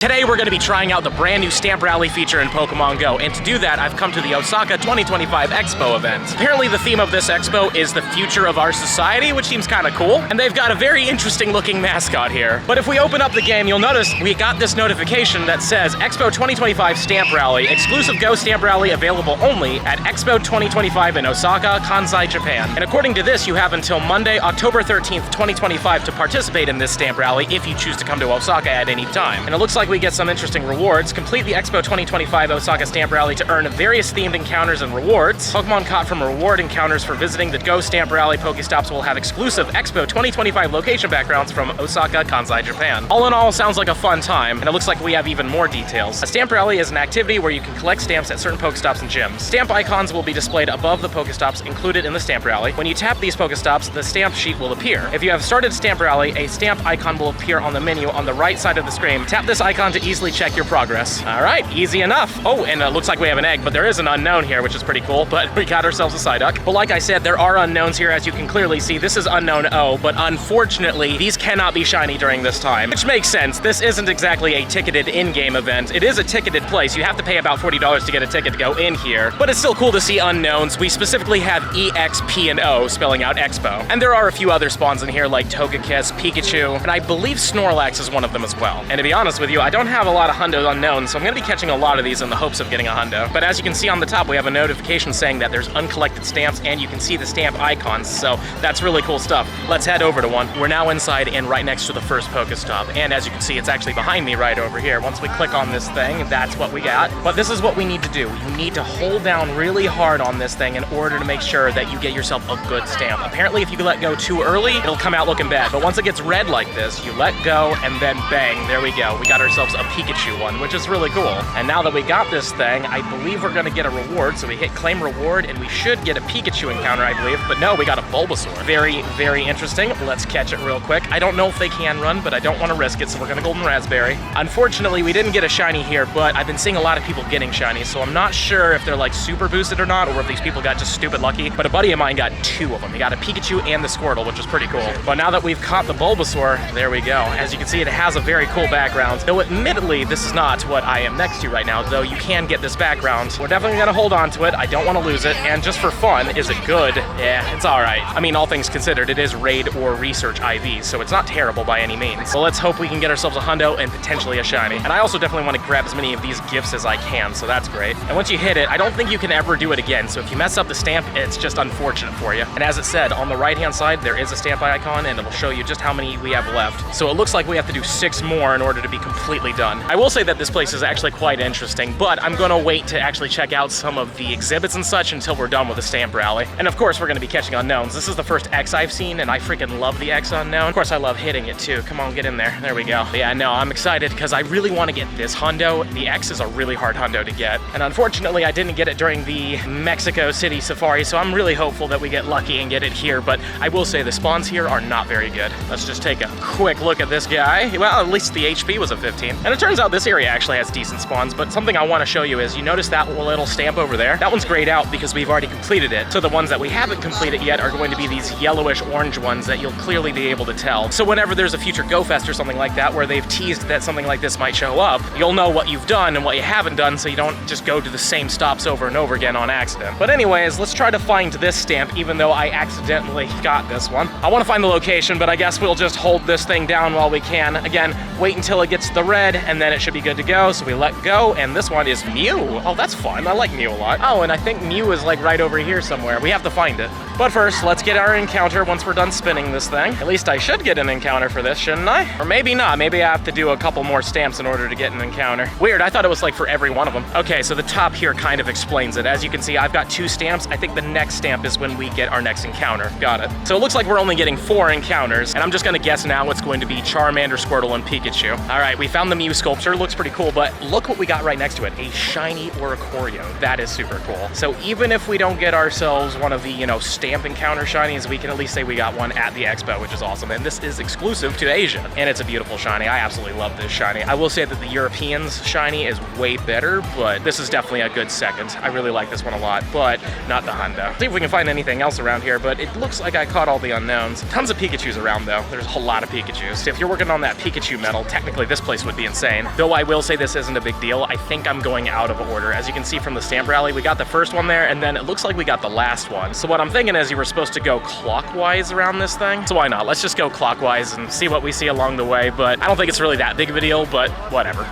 Today we're going to be trying out the brand new stamp rally feature in Pokemon Go, and to do that I've come to the Osaka 2025 Expo event. Apparently the theme of this expo is the future of our society, which seems kind of cool, and they've got a very interesting looking mascot here. But if we open up the game, you'll notice we got this notification that says Expo 2025 Stamp Rally, exclusive Go Stamp Rally available only at Expo 2025 in Osaka, Kansai, Japan. And according to this, you have until Monday, October 13th, 2025 to participate in this stamp rally if you choose to come to Osaka at any time. And it looks like we get some interesting rewards. Complete the Expo 2025 Osaka Stamp Rally to earn various themed encounters and rewards. Pokemon caught from reward encounters for visiting the Go Stamp Rally Pokestops will have exclusive Expo 2025 location backgrounds from Osaka, Kansai, Japan. All in all, sounds like a fun time, and it looks like we have even more details. A stamp rally is an activity where you can collect stamps at certain Pokestops and gyms. Stamp icons will be displayed above the Pokestops included in the stamp rally. When you tap these Pokestops, the stamp sheet will appear. If you have started Stamp Rally, a stamp icon will appear on the menu on the right side of the screen. Tap this icon to easily check your progress. All right, easy enough. Oh, and it looks like we have an egg, but there is an unknown here, which is pretty cool, but we got ourselves a Psyduck. But like I said, there are unknowns here, as you can clearly see. This is unknown O, but unfortunately, these cannot be shiny during this time, which makes sense. This isn't exactly a ticketed in-game event. It is a ticketed place. You have to pay about $40 to get a ticket to go in here, but it's still cool to see unknowns. We specifically have E, X, P, and O, spelling out Expo. And there are a few other spawns in here, like Togekiss, Pikachu, and I believe Snorlax is one of them as well. And to be honest with you, I don't have a lot of hundo unknown, so I'm gonna be catching a lot of these in the hopes of getting a hundo. But as you can see on the top, we have a notification saying that there's uncollected stamps, and you can see the stamp icons, so that's really cool stuff. Let's head over to one. We're now inside and right next to the first Pokestop, and as you can see, it's actually behind me right over here. Once we click on this thing, that's what we got. But this is what we need to do. You need to hold down really hard on this thing in order to make sure that you get yourself a good stamp. Apparently, if you let go too early, it'll come out looking bad, but once it gets red like this, you let go, and then bang, there we go. We got ourselves a Pikachu one, which is really cool. And now that we got this thing, I believe we're gonna get a reward. So we hit claim reward and we should get a Pikachu encounter, I believe. But no, we got a Bulbasaur. Very, very interesting. Let's catch it real quick. I don't know if they can run, but I don't want to risk it, so we're gonna Golden Raspberry. Unfortunately, we didn't get a shiny here, but I've been seeing a lot of people getting shinies, so I'm not sure if they're like super boosted or not, or if these people got just stupid lucky. But a buddy of mine got two of them. He got a Pikachu and the Squirtle, which is pretty cool. But now that we've caught the Bulbasaur, there we go. As you can see, it has a very cool background. Though admittedly, this is not what I am next to right now, though you can get this background. We're definitely gonna hold on to it. I don't want to lose it. And just for fun, is it good? Yeah, it's all right. I mean, all things considered, it is raid or research IV, so it's not terrible by any means. So let's hope we can get ourselves a hundo and potentially a shiny. And I also definitely want to grab as many of these gifts as I can, so that's great. And once you hit it, I don't think you can ever do it again. So if you mess up the stamp, it's just unfortunate for you. And as it said, on the right-hand side, there is a stamp icon, and it'll show you just how many we have left. So it looks like we have to do 6 more in order to be completely done. I will say that this place is actually quite interesting, but I'm gonna wait to actually check out some of the exhibits and such until we're done with the stamp rally. And of course, we're gonna be catching unknowns. This is the first X I've seen, and I freaking love the X unknown. Of course, I love hitting it too. Come on, get in there. There we go. But yeah, no, I'm excited because I really want to get this hundo. The X is a really hard hundo to get. And unfortunately, I didn't get it during the Mexico City Safari, so I'm really hopeful that we get lucky and get it here. But I will say the spawns here are not very good. Let's just take a quick look at this guy. Well, at least the HP was a 15. And it turns out this area actually has decent spawns, but something I want to show you is, you notice that little stamp over there? That one's grayed out because we've already completed it. So the ones that we haven't completed yet are going to be these yellowish orange ones that you'll clearly be able to tell. So whenever there's a future Go Fest or something like that where they've teased that something like this might show up, you'll know what you've done and what you haven't done, so you don't just go to the same stops over and over again on accident. But anyways, let's try to find this stamp, even though I accidentally got this one. I want to find the location, but I guess we'll just hold this thing down while we can. Again, wait until it gets to the red, and then it should be good to go. So we let go, and this one is Mew. Oh, that's fun. I like Mew a lot. Oh, and I think Mew is like right over here somewhere. We have to find it. But first, let's get our encounter once we're done spinning this thing. At least I should get an encounter for this, shouldn't I? Or maybe not. Maybe I have to do a couple more stamps in order to get an encounter. Weird, I thought it was like for every one of them. Okay, so the top here kind of explains it. As you can see, I've got 2 stamps. I think the next stamp is when we get our next encounter. Got it. So it looks like we're only getting 4 encounters, and I'm just gonna guess now it's going to be Charmander, Squirtle, and Pikachu. All right, we found the Mew sculpture. Looks pretty cool, but look what we got right next to it. A shiny Oricorio. That is super cool. So even if we don't get ourselves one of the, stamp stamp encounter shinies, we can at least say we got one at the expo, which is awesome. And this is exclusive to Asia, and it's a beautiful shiny. I absolutely love this shiny. I will say that the European's shiny is way better, but this is definitely a good second. I really like this one a lot, but not the Honda. See if we can find anything else around here, but it looks like I caught all the unknowns. Tons of Pikachus around though. There's a whole lot of Pikachus. If you're working on that Pikachu medal, technically this place would be insane. Though I will say this isn't a big deal. I think I'm going out of order. As you can see from the stamp rally, we got the first one there, and then it looks like we got the last one. So what I'm thinking is you were supposed to go clockwise around this thing. So why not? Let's just go clockwise and see what we see along the way, but I don't think it's really that big of a deal, but whatever.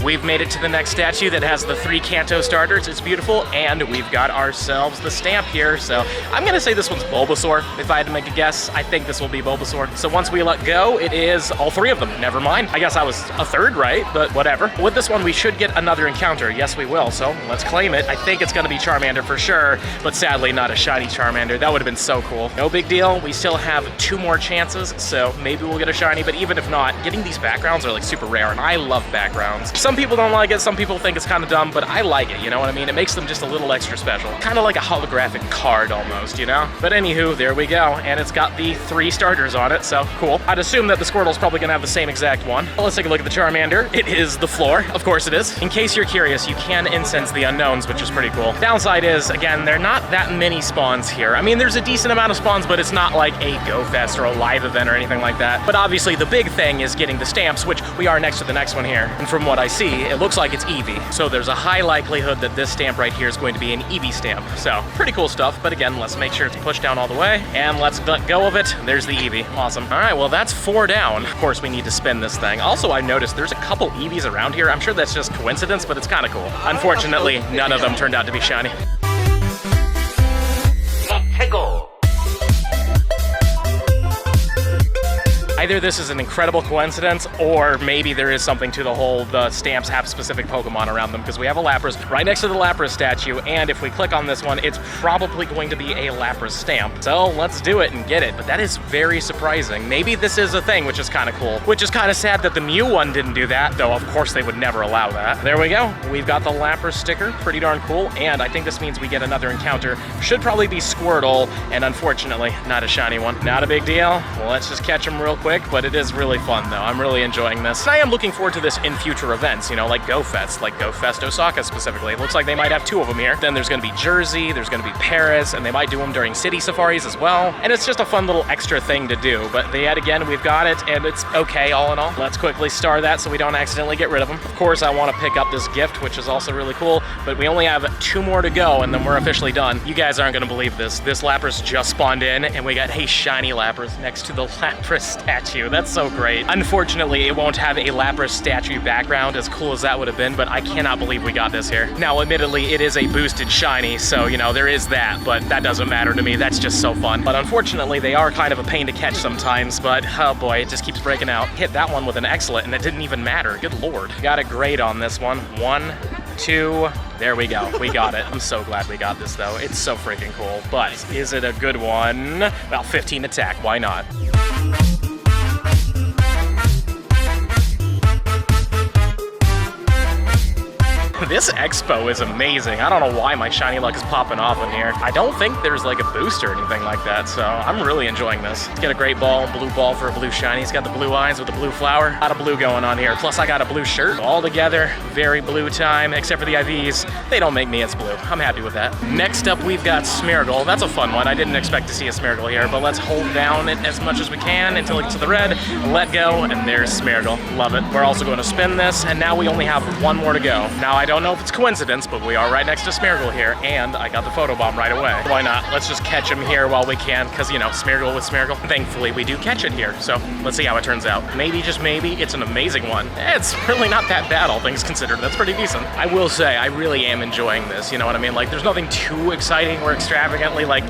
We've made it to the next statue that has the 3 Kanto starters. It's beautiful, and we've got ourselves the stamp here. So I'm gonna say this one's Bulbasaur. If I had to make a guess, I think this will be Bulbasaur. So once we let go, it is all 3 of them. Never mind. I guess I was a third right, but whatever. With this one, we should get another encounter. Yes, we will. So let's claim it. I think it's gonna be Charmander for sure, but sadly not a shiny Charmander. That would have been so cool. No big deal. We still have 2 more chances, so maybe we'll get a shiny, but even if not, getting these backgrounds are like super rare, and I love backgrounds. Some people don't like it, some people think it's kind of dumb, but I like it, you know what I mean? It makes them just a little extra special. Kind of like a holographic card almost, you know? But anywho, there we go, and it's got the 3 starters on it, so cool. I'd assume that the Squirtle's probably gonna have the same exact one. Well, let's take a look at the Charmander. It is the floor, of course it is. In case you're curious, you can incense the unknowns, which is pretty cool. Downside is, again, there are not that many spawns here. I mean, there's a decent amount of spawns, but it's not like a Go Fest or a live event or anything like that. But obviously the big thing is getting the stamps, which we are next to the next one here. And from what I see, it looks like it's Eevee. So there's a high likelihood that this stamp right here is going to be an Eevee stamp. So pretty cool stuff, but again, let's make sure it's pushed down all the way, and let's let go of it. There's the Eevee. Awesome. All right, well, that's 4 down. Of course, we need to spin this thing. Also, I noticed there's a couple Eevees around here. I'm sure that's just coincidence, but it's kind of cool. Unfortunately, none of them turned out to be shiny. Either this is an incredible coincidence, or maybe there is something to the whole the stamps have specific Pokemon around them, because we have a Lapras right next to the Lapras statue, and if we click on this one, it's probably going to be a Lapras stamp. So let's do it and get it. But that is very surprising. Maybe this is a thing, which is kind of cool. Which is kind of sad that the Mew one didn't do that, though of course they would never allow that. There we go. We've got the Lapras sticker. Pretty darn cool. And I think this means we get another encounter. Should probably be Squirtle, and unfortunately, not a shiny one. Not a big deal. Well, let's just catch him real quick. But it is really fun though. I'm really enjoying this. And I am looking forward to this in future events, you know, like Go Fest, Osaka specifically. It looks like they might have 2 of them here. Then there's gonna be Jersey, there's gonna be Paris, and they might do them during city safaris as well. And it's just a fun little extra thing to do. But yet again, we've got it, and it's okay all in all. Let's quickly star that so we don't accidentally get rid of them. Of course, I wanna pick up this gift, which is also really cool, but we only have 2 more to go, and then we're officially done. You guys aren't gonna believe this. This Lapras just spawned in, and we got a shiny Lapras next to the Lapras statue. That's so great. Unfortunately, it won't have a Lapras statue background, as cool as that would have been, but I cannot believe we got this here. Now, admittedly, it is a boosted shiny, so, you know, there is that, but that doesn't matter to me. That's just so fun. But unfortunately, they are kind of a pain to catch sometimes, but oh boy, it just keeps breaking out. Hit that one with an excellent, and it didn't even matter. Good lord. Got a grade on this one. 1, 2, there we go. We got it. I'm so glad we got this, though. It's so freaking cool. But is it a good one? Well, 15 attack. Why not? This expo is amazing. I don't know why my shiny luck is popping off in here. I don't think there's like a boost or anything like that, so I'm really enjoying this. Let's get a great ball, blue ball for a blue shiny. It's got the blue eyes with the blue flower. A lot of blue going on here. Plus I got a blue shirt. All together, very blue time, except for the IVs. They don't make me as blue. I'm happy with that. Next up, we've got Smeargle. That's a fun one. I didn't expect to see a Smeargle here, but let's hold down it as much as we can until it gets to the red. Let go, and there's Smeargle. Love it. We're also going to spin this, and now we only have 1 more to go. Now, I don't know if it's coincidence, but we are right next to Smeargle here, and I got the photobomb right away. Why not? Let's just catch him here while we can, because, you know, Smeargle with Smeargle. Thankfully, we do catch it here, so let's see how it turns out. Maybe, just maybe, it's an amazing one. It's really not that bad, all things considered. That's pretty decent. I will say, I really am enjoying this, you know what I mean? Like, there's nothing too exciting or extravagantly, like,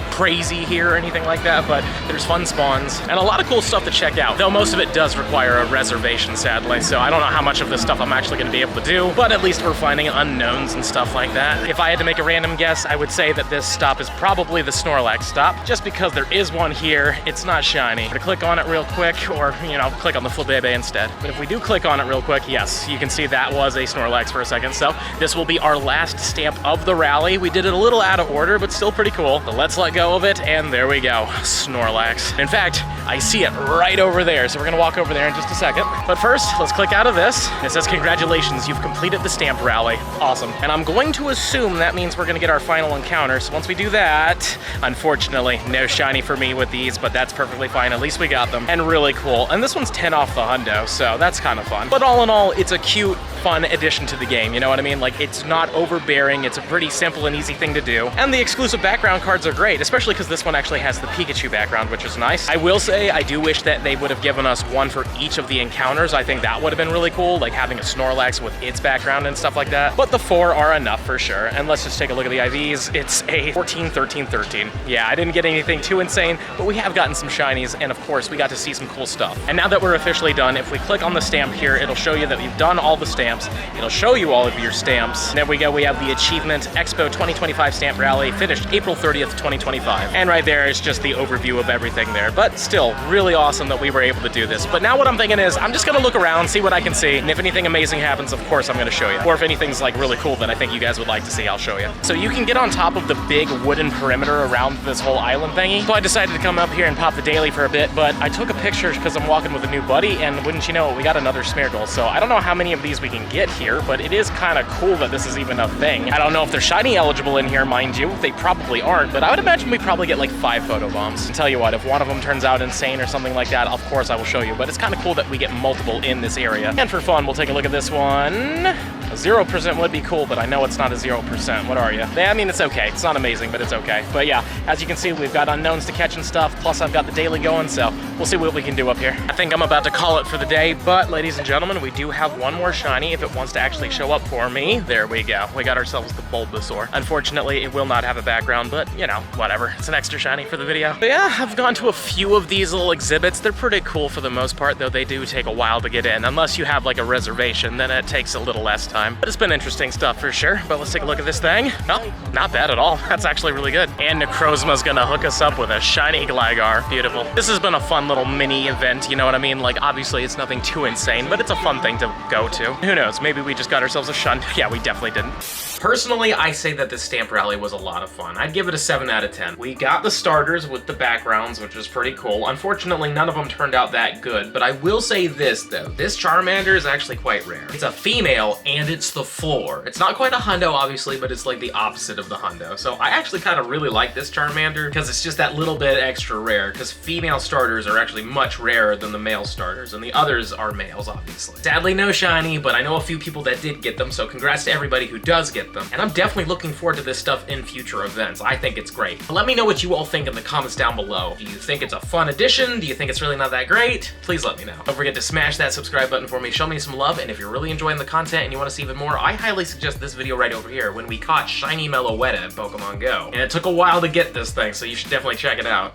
crazy here or anything like that, but there's fun spawns and a lot of cool stuff to check out, though most of it does require a reservation, sadly, so I don't know how much of this stuff I'm actually going to be able to do, but at least we're finding unknowns and stuff like that. If I had to make a random guess, I would say that this stop is probably the Snorlax stop, just because there is one here. It's not shiny. I'm gonna click on it real quick, or, you know, click on the Flabébé instead. But if we do click on it real quick, yes, you can see that was a Snorlax for a second. So this will be our last stamp of the rally. We did it a little out of order, but still pretty cool. So let's let go of it, and there we go, Snorlax. In fact, I see it right over there, so we're gonna walk over there in just a second. But first, let's click out of this. It says, congratulations, you've completed the stamp rally. Awesome. And I'm going to assume that means we're gonna get our final encounter. So once we do that, unfortunately, no shiny for me with these, but that's perfectly fine. At least we got them, and really cool. And this one's 10 off the hundo, so that's kind of fun. But all in all, it's a cute, fun addition to the game, you know what I mean? Like, it's not overbearing, it's a pretty simple and easy thing to do. And the exclusive background cards are great, especially because this one actually has the Pikachu background, which is nice. I will say, I do wish that they would have given us one for each of the encounters. I think that would have been really cool, like having a Snorlax with its background and stuff like that. But the 4 are enough for sure. And let's just take a look at the IVs. It's a 14, 13, 13. Yeah, I didn't get anything too insane, but we have gotten some shinies, and of course, we got to see some cool stuff. And now that we're officially done, if we click on the stamp here, it'll show you that we've done all the stamps. It'll show you all of your stamps. And there we go, we have the Achievement Expo 2025 Stamp Rally, finished April 30th, 2025. And right there is just the overview of everything there. But still, really awesome that we were able to do this. But now what I'm thinking is, I'm just gonna look around, see what I can see, and if anything amazing happens, of course I'm gonna show you. Or if anything's like really cool that I think you guys would like to see, I'll show you. So you can get on top of the big wooden perimeter around this whole island thingy. So I decided to come up here and pop the daily for a bit, but I took a picture because I'm walking with a new buddy, and wouldn't you know it, we got another Smeargle. So I don't know how many of these we can get here, but it is kind of cool that this is even a thing. I don't know if they're shiny eligible in here, mind you. They probably aren't, but I would imagine we probably get like 5 photo bombs. And tell you what, if one of them turns out insane or something like that, of course I will show you, but it's kind of cool that we get multiple in this area. And for fun, we'll take a look at this one. A 0% would be cool, but I know it's not a 0%. What are you? I mean, it's okay. It's not amazing, but it's okay. But yeah, as you can see, we've got unknowns to catch and stuff, plus I've got the daily going, so we'll see what we can do up here. I think I'm about to call it for the day, but ladies and gentlemen, we do have one more shiny if it wants to actually show up for me. There we go. We got ourselves the Bulbasaur. Unfortunately, it will not have a background, but you know, whatever. It's an extra shiny for the video. But yeah, I've gone to a few of these little exhibits. They're pretty cool for the most part, though they do take a while to get in. Unless you have like a reservation, then it takes a little less time. But it's been interesting stuff for sure. But let's take a look at this thing. No, not bad at all. That's actually really good. And Necrozma's gonna hook us up with a shiny Gligar. Beautiful. This has been a fun little mini event, you know what I mean? Like, obviously it's nothing too insane, but it's a fun thing to go to. Who knows? Maybe we just got ourselves a shunt. Yeah, we definitely didn't. Personally, I say that this stamp rally was a lot of fun. I'd give it a 7 out of 10. We got the starters with the backgrounds, which was pretty cool. Unfortunately, none of them turned out that good, but I will say this though. This Charmander is actually quite rare. It's a female and it's the floor. It's not quite a hundo, obviously, but it's like the opposite of the hundo. So I actually kind of really like this Charmander because it's just that little bit extra rare, because female starters are actually much rarer than the male starters, and the others are males, obviously. Sadly, no shiny, but I know a few people that did get them, so congrats to everybody who does get them. And I'm definitely looking forward to this stuff in future events. I think it's great. But let me know what you all think in the comments down below. Do you think it's a fun addition? Do you think it's really not that great? Please let me know. Don't forget to smash that subscribe button for me, show me some love, and if you're really enjoying the content and you want to see even more, I highly suggest this video right over here when we caught Shiny Meloetta in Pokemon Go. And it took a while to get this thing, so you should definitely check it out.